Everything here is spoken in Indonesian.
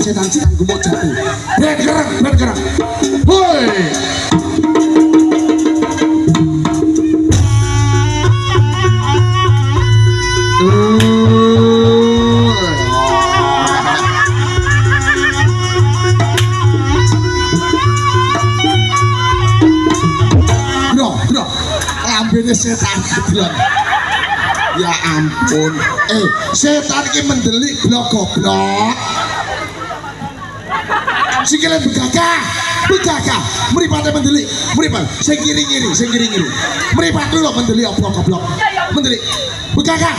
Setan gemuk jatuh. Bergerak. Woi. Bro. Lambene setan bro. Ya ampun. Setan iki mendelik blok-blok. Sikile begagah mripate mendelik sing ngiri-ngiri mripat lho mendelik oblok-oblok mendelik begagah